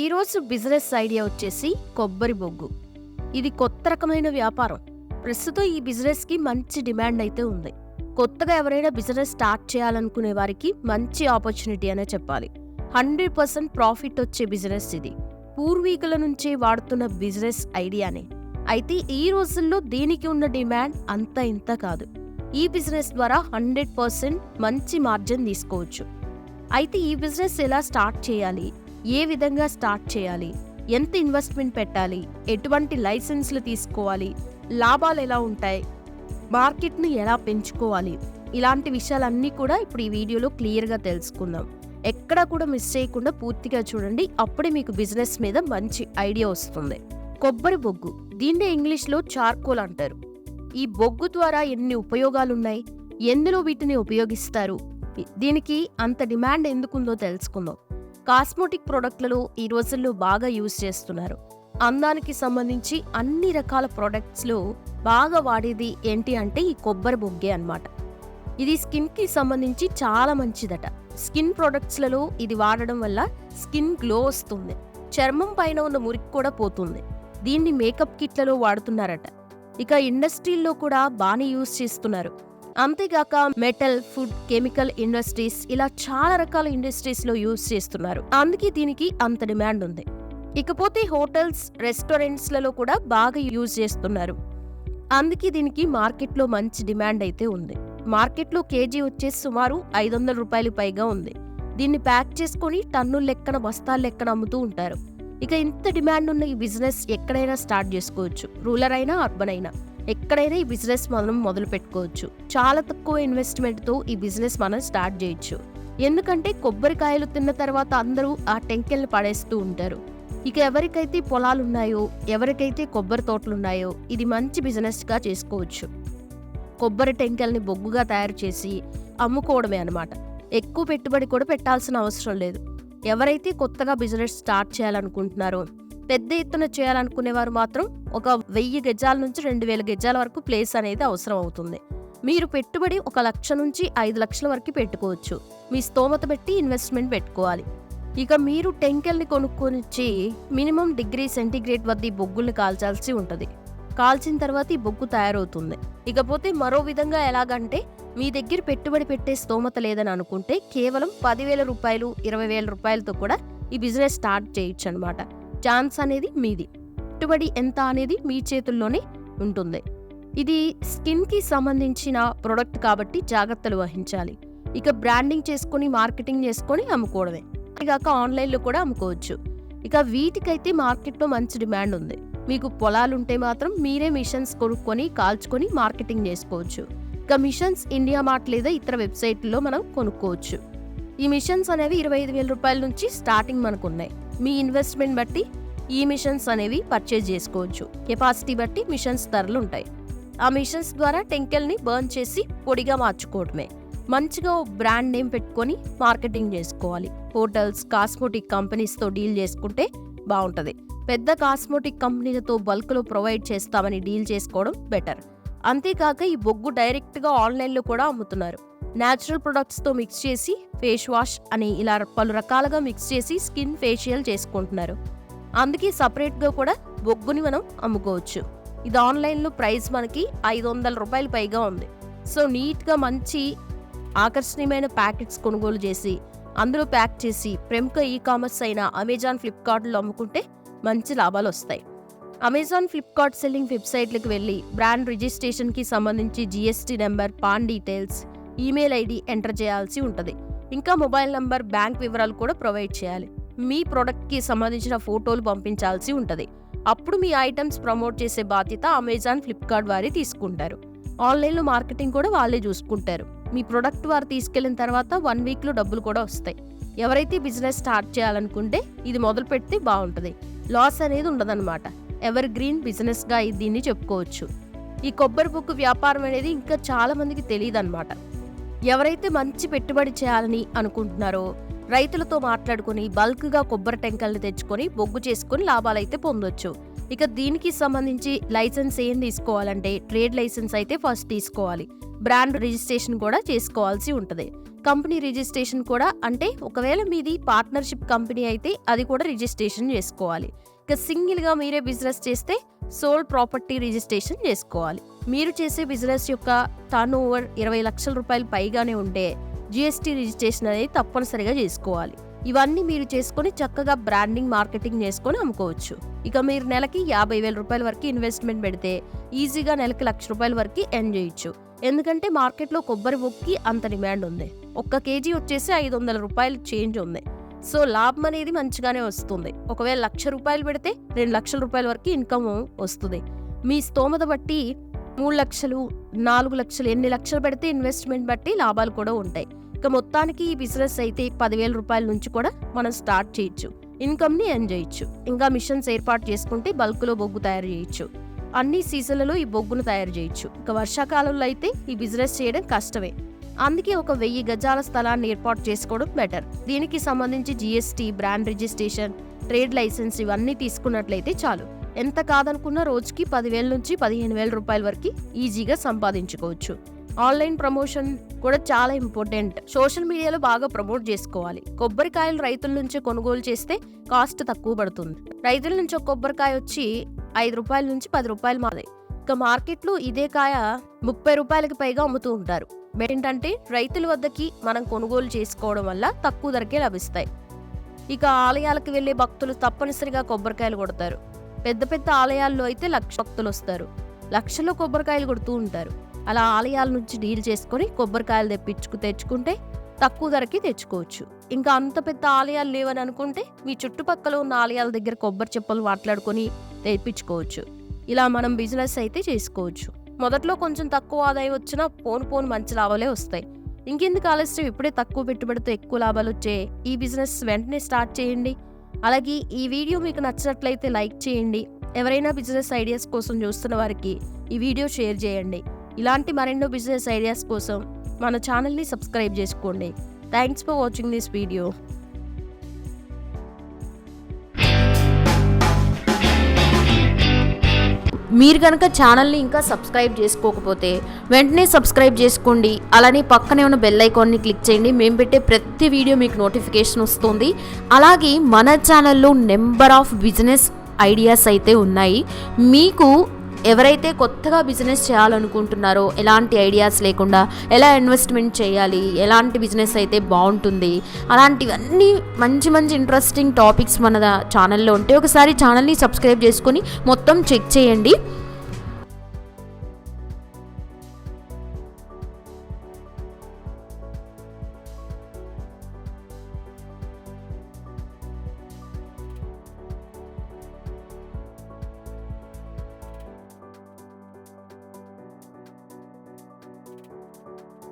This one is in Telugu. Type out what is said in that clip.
ఈరోజు బిజినెస్ ఐడియా వచ్చేసి కొబ్బరి బొగ్గు. ఇది కొత్త రకమైన వ్యాపారం. ప్రస్తుతం ఈ బిజినెస్కి మంచి డిమాండ్ అయితే ఉంది. కొత్తగా ఎవరైనా బిజినెస్ స్టార్ట్ చేయాలనుకునే వారికి మంచి ఆపర్చునిటీ అనే చెప్పాలి. 100% ప్రాఫిట్ వచ్చే బిజినెస్ ఇది. పూర్వీకుల నుంచే వాడుతున్న బిజినెస్ ఐడియానే. అయితే ఈ రోజుల్లో దీనికి ఉన్న డిమాండ్ అంత ఇంత కాదు. ఈ బిజినెస్ ద్వారా 100% మంచి మార్జిన్ తీసుకోవచ్చు. అయితే ఈ బిజినెస్ ఎలా స్టార్ట్ చేయాలి, ఏ విధంగా స్టార్ట్ చేయాలి, ఎంత ఇన్వెస్ట్మెంట్ పెట్టాలి, ఎటువంటి లైసెన్స్లు తీసుకోవాలి, లాభాలు ఎలా ఉంటాయి, మార్కెట్ని ఎలా పెంచుకోవాలి, ఇలాంటి విషయాలన్నీ కూడా ఇప్పుడు ఈ వీడియోలో క్లియర్గా తెలుసుకుందాం. ఎక్కడా కూడా మిస్ చేయకుండా పూర్తిగా చూడండి. అప్పుడే మీకు బిజినెస్ మీద మంచి ఐడియా వస్తుంది. కొబ్బరి బొగ్గు, దీన్నే ఇంగ్లీష్లో చార్కోల్ అంటారు. ఈ బొగ్గు ద్వారా ఎన్ని ఉపయోగాలున్నాయి, ఎందులో వీటిని ఉపయోగిస్తారు, దీనికి అంత డిమాండ్ ఎందుకుందో తెలుసుకుందాం. కాస్మెటిక్ ప్రొడక్ట్లలో ఈ రోజుల్లో బాగా యూజ్ చేస్తున్నారు. అందానికి సంబంధించి అన్ని రకాల ప్రొడక్ట్స్లో బాగా వాడేది ఏంటి అంటే ఈ కొబ్బరి బొగ్గే అన్నమాట. ఇది స్కిన్కి సంబంధించి చాలా మంచిదట. స్కిన్ ప్రొడక్ట్స్లలో ఇది వాడడం వల్ల స్కిన్ గ్లో వస్తుంది, చర్మం పైన ఉన్న మురికి కూడా పోతుంది. దీన్ని మేకప్ కిట్లలో వాడుతున్నారట. ఇక ఇండస్ట్రీల్లో కూడా బాగా యూజ్ చేస్తున్నారు. అంతేగాక మెటల్, ఫుడ్, కెమికల్ ఇండస్ట్రీస్, ఇలా చాలా రకాల ఇండస్ట్రీస్లో యూజ్ చేస్తున్నారు. అందుకే దీనికి అంత డిమాండ్ ఉంది. ఇకపోతే హోటల్స్, రెస్టారెంట్స్లలో కూడా బాగా యూజ్ చేస్తున్నారు. అందుకే దీనికి మార్కెట్లో మంచి డిమాండ్ అయితే ఉంది. మార్కెట్లో కేజీ వచ్చేసి సుమారు 500 రూపాయలు పైగా ఉంది. దీన్ని ప్యాక్ చేసుకొని టన్నుల లెక్కన, బస్తాల లెక్కన అమ్ముతూ ఉంటారు. ఇక ఇంత డిమాండ్ ఉన్న ఈ బిజినెస్ ఎక్కడైనా స్టార్ట్ చేసుకోవచ్చు. రూరల్ అయినా, అర్బన్ అయినా, ఎక్కడైనా ఈ బిజినెస్ మనం మొదలు పెట్టుకోవచ్చు. చాలా తక్కువ ఇన్వెస్ట్మెంట్తో ఈ బిజినెస్ మనం స్టార్ట్ చేయొచ్చు. ఎందుకంటే కొబ్బరికాయలు తిన్న తర్వాత అందరూ ఆ టెంకెల్ని పడేస్తూ ఉంటారు. ఇక ఎవరికైతే పొలాలు ఉన్నాయో, ఎవరికైతే కొబ్బరి తోటలున్నాయో ఇది మంచి బిజినెస్గా చేసుకోవచ్చు. కొబ్బరి టెంకెల్ని బొగ్గుగా తయారు చేసి అమ్ముకోవడమే అన్నమాట. ఎక్కువ పెట్టుబడి కూడా పెట్టాల్సిన అవసరం లేదు. ఎవరైతే కొత్తగా బిజినెస్ స్టార్ట్ చేయాలనుకుంటున్నారో, పెద్ద ఎత్తున చేయాలనుకునేవారు మాత్రం ఒక 1000 గజాల నుంచి 2000 గజాల వరకు ప్లేస్ అనేది అవసరం అవుతుంది. మీరు పెట్టుబడి 1 లక్ష నుంచి 5 లక్షల వరకు పెట్టుకోవచ్చు. మీ స్తోమత బట్టి ఇన్వెస్ట్మెంట్ పెట్టుకోవాలి. ఇక మీరు టెంకెల్ని కొనుక్కొనిచ్చి మినిమం డిగ్రీ సెంటీగ్రేడ్ వద్ద ఈ బొగ్గుల్ని కాల్చాల్సి ఉంటుంది. కాల్చిన తర్వాత ఈ బొగ్గు తయారవుతుంది. ఇకపోతే మరో విధంగా ఎలాగంటే, మీ దగ్గర పెట్టుబడి పెట్టే స్తోమత లేదని అనుకుంటే కేవలం 10,000 రూపాయలు, 20,000 రూపాయలతో కూడా ఈ బిజినెస్ స్టార్ట్ చేయొచ్చు అనమాట. ఛాన్స్ అనేది మీది. పెట్టుబడి ఎంత అనేది మీ చేతుల్లోనే ఉంటుంది. ఇది స్కిన్కి సంబంధించిన ప్రొడక్ట్ కాబట్టి జాగ్రత్తలు వహించాలి. ఇక బ్రాండింగ్ చేసుకొని, మార్కెటింగ్ చేసుకొని అమ్ముకోవడమే. ఇక ఆన్లైన్లో కూడా అమ్ముకోవచ్చు. ఇక వీటికైతే మార్కెట్లో మంచి డిమాండ్ ఉంది. మీకు పొలాలుంటే మాత్రం మీరే మిషన్స్ కొనుక్కొని కాల్చుకొని మార్కెటింగ్ చేసుకోవచ్చు. ఇక మిషన్స్ ఇండియా మార్ట్ లేదా ఇతర వెబ్సైట్లో మనం కొనుక్కోవచ్చు. ఈ మిషన్స్ అనేవి 25,000 రూపాయల నుంచి స్టార్టింగ్ మనకు ఉన్నాయి. మీ ఇన్వెస్ట్మెంట్ బట్టి ఈ మిషన్స్ అనేవి పర్చేజ్ చేసుకోవచ్చు. కెపాసిటీ బట్టి మిషన్స్ ధరలు ఉంటాయి. ఆ మిషన్స్ ద్వారా టెంకెల్ని బర్న్ చేసి పొడిగా మార్చుకోవడమే. మంచిగా బ్రాండ్ నేమ్ పెట్టుకొని మార్కెటింగ్ చేసుకోవాలి. హోటల్స్, కాస్మెటిక్ కంపెనీస్తో డీల్ చేసుకుంటే బాగుంటుంది. పెద్ద కాస్మెటిక్ కంపెనీలతో బల్క్లో ప్రొవైడ్ చేస్తామని డీల్ చేసుకోవడం బెటర్. అంతేకాక ఈ బొగ్గు డైరెక్ట్గా ఆన్లైన్లో కూడా అమ్ముతున్నారు. న్యాచురల్ ప్రొడక్ట్స్తో మిక్స్ చేసి ఫేస్ వాష్ అని ఇలా పలు రకాలుగా మిక్స్ చేసి స్కిన్ ఫేషియల్ చేసుకుంటున్నారు. అందుకే సపరేట్గా కూడా బొగ్గుని మనం అమ్ముకోవచ్చు. ఇది ఆన్లైన్లో ప్రైస్ మనకి 500 రూపాయలు పైగా ఉంది. సో నీట్గా మంచి ఆకర్షణీయమైన ప్యాకెట్స్ కొనుగోలు చేసి అందులో ప్యాక్ చేసి ప్రముఖ ఈ-కామర్స్ అయిన అమెజాన్, ఫ్లిప్కార్ట్లో అమ్ముకుంటే మంచి లాభాలు వస్తాయి. అమెజాన్, ఫ్లిప్కార్ట్ సెల్లింగ్ వెబ్సైట్లకు వెళ్ళి బ్రాండ్ రిజిస్ట్రేషన్కి సంబంధించి GST number, pan details, email ID enter చేయాల్సి ఉంటుంది. ఇంకా మొబైల్ నంబర్, బ్యాంక్ వివరాలు కూడా ప్రొవైడ్ చేయాలి. మీ ప్రోడక్ట్కి సంబంధించిన ఫోటోలు పంపించాల్సి ఉంటుంది. అప్పుడు మీ ఐటమ్స్ ప్రమోట్ చేసే బాధ్యత అమెజాన్, ఫ్లిప్కార్ట్ వారే తీసుకుంటారు. ఆన్లైన్లో మార్కెటింగ్ కూడా వాళ్ళే చూసుకుంటారు. మీ ప్రొడక్ట్ వారు తీసుకెళ్లిన తర్వాత 1 వీక్లో డబ్బులు కూడా వస్తాయి. ఎవరైతే బిజినెస్ స్టార్ట్ చేయాలనుకుంటే ఇది మొదలు పెడితే బాగుంటుంది. లాస్ అనేది ఉండదన్నమాట. ఎవర్ గ్రీన్ బిజినెస్గా దీన్ని చెప్పుకోవచ్చు. ఈ కొబ్బరి బొగ్గు వ్యాపారం అనేది ఇంకా చాలా మందికి తెలియదు అనమాట. ఎవరైతే మంచి పెట్టుబడి చేయాలని అనుకుంటున్నారో రైతులతో మాట్లాడుకుని బల్క్గా కొబ్బరి టెంకల్ని తెచ్చుకొని బొగ్గు చేసుకుని లాభాలైతే పొందొచ్చు. ఇక దీనికి సంబంధించి లైసెన్స్ ఏం తీసుకోవాలంటే ట్రేడ్ లైసెన్స్ అయితే ఫస్ట్ తీసుకోవాలి. బ్రాండ్ రిజిస్ట్రేషన్ కూడా చేసుకోవాల్సి ఉంటుంది. కంపెనీ రిజిస్ట్రేషన్ కూడా అంటే ఒకవేళ మీది పార్ట్నర్షిప్ కంపెనీ అయితే అది కూడా రిజిస్ట్రేషన్ చేసుకోవాలి. ఇక సింగిల్గా మీరే బిజినెస్ చేస్తే సోల్ ప్రాపర్టీ రిజిస్ట్రేషన్ చేసుకోవాలి. మీరు చేసే బిజినెస్ యొక్క టర్న్ ఓవర్ 20 లక్షల రూపాయలు పైగానే ఉంటే జిఎస్టీ రిజిస్ట్రేషన్ అనేది తప్పనిసరిగా చేసుకోవాలి. ఇవన్నీ మీరు చేసుకొని చక్కగా బ్రాండింగ్ మార్కెటింగ్ చేసుకొని అమ్ముకోవచ్చు. ఇక మీరు నెలకి 50,000 రూపాయల వరకు ఇన్వెస్ట్మెంట్ పెడితే ఈజీగా నెలకి 1,00,000 రూపాయల వరకు ఎర్న్ చేయొచ్చు. ఎందుకంటే మార్కెట్లో కొబ్బరి బొగ్గుకి అంత డిమాండ్ ఉంది. 1 కేజీ వచ్చేసి 500 రూపాయలు చేంజ్ ఉంది. సో లాభం అనేది మంచిగానే వస్తుంది. ఒకవేళ 1,00,000 రూపాయలు పెడితే 2 లక్షల రూపాయల వరకు ఇన్కమ్ వస్తుంది. మీ స్తోమత బట్టి 3 లక్షలు 4 లక్షలు ఎన్ని లక్షలు పెడితే ఇన్వెస్ట్మెంట్ బట్టి లాభాలు కూడా ఉంటాయి. ఇక మొత్తానికి ఈ బిజినెస్ అయితే 10,000 రూపాయల నుంచి కూడా మనం స్టార్ట్ చేయొచ్చు. ఇన్కమ్ని ఎర్న్ చేయొచ్చు. ఇంకా మిషన్స్ ఏర్పాటు చేసుకుంటే బల్క్లో బొగ్గు తయారు చేయొచ్చు. అన్ని సీజన్లలో ఈ బొగ్గును తయారు చేయొచ్చు. ఇక వర్షాకాలంలో అయితే ఈ బిజినెస్ చేయడం కష్టమే. అందుకే ఒక 1000 గజాల స్థలాన్ని ఏర్పాటు చేసుకోవడం బెటర్. దీనికి సంబంధించి GST, brand registration, trade licence ఇవన్నీ తీసుకున్నట్లయితే చాలు. ఎంత కాదనుకున్నా రోజుకి 10,000 నుంచి 15,000 రూపాయల వరకు ఈజీగా సంపాదించుకోవచ్చు. ఆన్లైన్ ప్రమోషన్ కూడా చాలా ఇంపార్టెంట్. సోషల్ మీడియాలో బాగా ప్రమోట్ చేసుకోవాలి. కొబ్బరికాయలు రైతుల నుంచి కొనుగోలు చేస్తే కాస్ట్ తక్కువ పడుతుంది. రైతుల నుంచి ఒక కొబ్బరికాయ వచ్చి 5 రూపాయల నుంచి 10 రూపాయలు మాదే. ఇక మార్కెట్లో ఇదే కాయ 30 రూపాయలకి పైగా అమ్ముతూ ఉంటారు. ఏంటంటే రైతుల వద్దకి మనం కొనుగోలు చేసుకోవడం వల్ల తక్కువ ధరకే లభిస్తాయి. ఇక ఆలయాలకు వెళ్లే భక్తులు తప్పనిసరిగా కొబ్బరికాయలు కొడతారు. పెద్ద పెద్ద ఆలయాల్లో అయితే 1,00,000 భక్తులు వస్తారు. లక్షల్లో కొబ్బరికాయలు కొడుతూ ఉంటారు. అలా ఆలయాల నుంచి డీల్ చేసుకొని కొబ్బరికాయలు తెచ్చుకుంటే తక్కువ ధరకి తెచ్చుకోవచ్చు. ఇంకా అంత పెద్ద ఆలయాలు లేవని అనుకుంటే మీ చుట్టుపక్కల ఉన్న ఆలయాల దగ్గర కొబ్బరి చెప్పలు మాట్లాడుకొని తెప్పించుకోవచ్చు. ఇలా మనం బిజినెస్ అయితే చేసుకోవచ్చు. మొదట్లో కొంచెం తక్కువ ఆదాయం వచ్చినా పోను మంచి లాభాలే వస్తాయి. ఇంకెందుకు ఆలస్యం, ఇప్పుడే తక్కువ పెట్టుబడితో ఎక్కువ లాభాలు వచ్చే ఈ బిజినెస్ వెంటనే స్టార్ట్ చేయండి. అలాగే ఈ వీడియో మీకు నచ్చినట్లయితే లైక్ చేయండి. ఎవరైనా బిజినెస్ ఐడియాస్ కోసం చూస్తున్న వారికి ఈ వీడియో షేర్ చేయండి. ఇలాంటి మరెన్నో బిజినెస్ ఐడియాస్ కోసం మన ఛానల్ని సబ్స్క్రైబ్ చేసుకోండి. Thanks for watching this video. మీరు కనుక ఛానల్ని ఇంకా సబ్స్క్రైబ్ చేసుకోకపోతే వెంటనే సబ్స్క్రైబ్ చేసుకోండి. అలానే పక్కనే ఉన్న బెల్ ఐకాన్ని క్లిక్ చేయండి. మేము పెట్టే ప్రతి వీడియో మీకు నోటిఫికేషన్ వస్తుంది. అలాగే మన ఛానల్లో నెంబర్ ఆఫ్ బిజినెస్ ఐడియాస్ అయితే ఉన్నాయి. మీకు ఎవరైతే కొత్తగా బిజినెస్ చేయాలనుకుంటున్నారో, ఎలాంటి ఐడియాస్ లేకుండా ఎలా ఇన్వెస్ట్మెంట్ చేయాలి, ఎలాంటి బిజినెస్ అయితే బాగుంటుంది, అలాంటివన్నీ మంచి ఇంట్రెస్టింగ్ టాపిక్స్ మన ఛానల్లో ఉంటే ఒకసారి ఛానల్ని సబ్స్క్రైబ్ చేసుకొని మొత్తం చెక్ చేయండి.